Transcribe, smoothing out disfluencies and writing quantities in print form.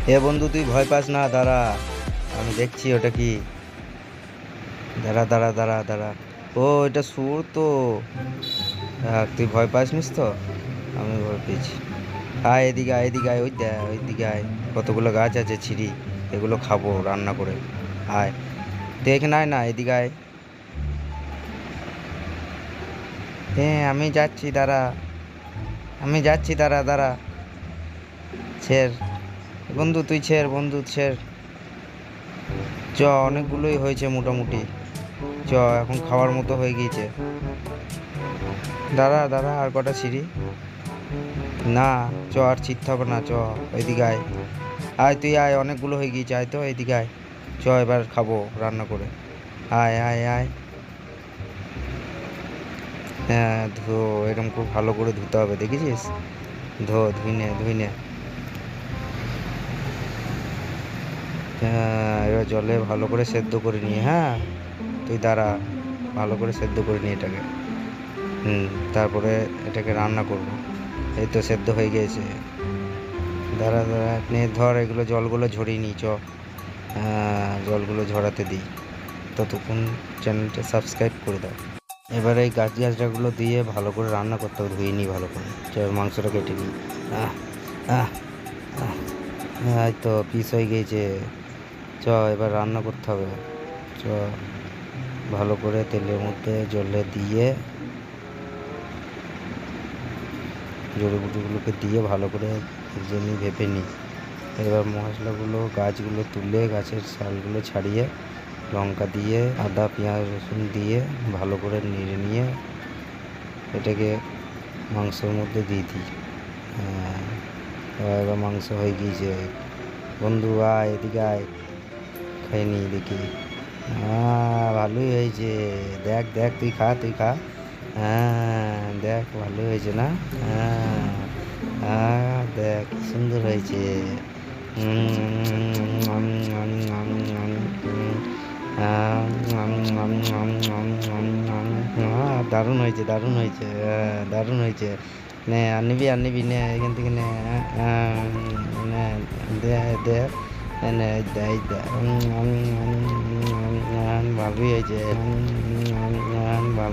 এ বন্ধু, তুই ভয় পাস না, দাঁড়া। আমি দেখছি ওটা কি। দাঁড়া দাঁড়া দাঁড়া দাঁড়া। ও, এটা সুর তো। তুই ভয় পাসনিস তো? আমি ভয় পেয়েছি। আয় এদিকে, আয় এদিকে, আয় ওই দেখ, ওই দিকে আয়। কতগুলো গাছ আছে ছিঁড়ি, এগুলো খাবো রান্না করে। আয়, তুই এখানে আয় না, এদিকে আয়। হ্যাঁ, আমি যাচ্ছি, দাঁড়া। আমি যাচ্ছি, দাঁড়া দাঁড়া। ছেড় বন্ধু, তুই ছেড় বন্ধু, ছেড়। অনেকগুলোই হয়েছে মোটামুটি। এখন খাওয়ার মতো হয়ে গিয়েছে। দাঁড়া দাঁড়া, আর কটা ছিঁড়ি। না, আর ছিঁড়তে হবে না, ওইদিকে আয়। আয় তুই আয়, অনেকগুলো হয়ে গিয়েছে, আয় তো এইদিকে আয়। এবার খাবো রান্না করে। আয় আয় আয়। হ্যাঁ, এরকম খুব ভালো করে ধুতে হবে, দেখেছিস? ধুই নে, ধুই নে। হ্যাঁ, এবার জলে ভালো করে সেদ্ধ করে নিয়ে, হ্যাঁ। তুই দাঁড়া, ভালো করে সেদ্ধ করে নিয়ে এটাকে। তারপরে এটাকে রান্না করব। এই তো সেদ্ধ হয়ে গিয়েছে। দাঁড়া দাঁড়া, ধর এগুলো, জলগুলো ঝরিয়ে নিই, জলগুলো ঝরাতে দিই। ততক্ষণ চ্যানেলটা সাবস্ক্রাইব করে দাও। এবারে এই গাছগুলো দিয়ে ভালো করে রান্না করতে হবে, ধুয়ে নিই ভালো করে। মাংসটা কেটে নিই। আহ আহ আহ, এই তো পিস হয়ে গিয়েছে। এবার রান্না করতে হবে। চ ভালো করে তেলের মধ্যে জলে দিয়ে জড়িবুটিগুলোকে দিয়ে ভালো করে ভেজে নিই, ভেপে নিই। এবার মশলাগুলো, গাছগুলো তুলে গাছের ছালগুলো ছাড়িয়ে, লঙ্কা দিয়ে, আদা পেঁয়াজ রসুন দিয়ে ভালো করে নেড়ে নিয়ে এটাকে মাংসের মধ্যে দিয়ে দিই। এবার মাংস হয়ে গিয়েছে। বন্ধু আয়, এদিকে আয়, খেয়ে নিই দেখি। ভালোই হয়েছে। দেখ দেখ, তুই খা, তুই খা। হ্যাঁ দেখ, ভালোই হয়েছে না? দেখ কি সুন্দর হয়েছে। দারুণ হয়েছে, দারুণ হয়েছে, দারুণ হয়েছে। নে, আর নিবি, আর নিবি, নে এখান থেকে নে। নে, দে দে, নে দে, ভালোই হয়েছে। ভালো।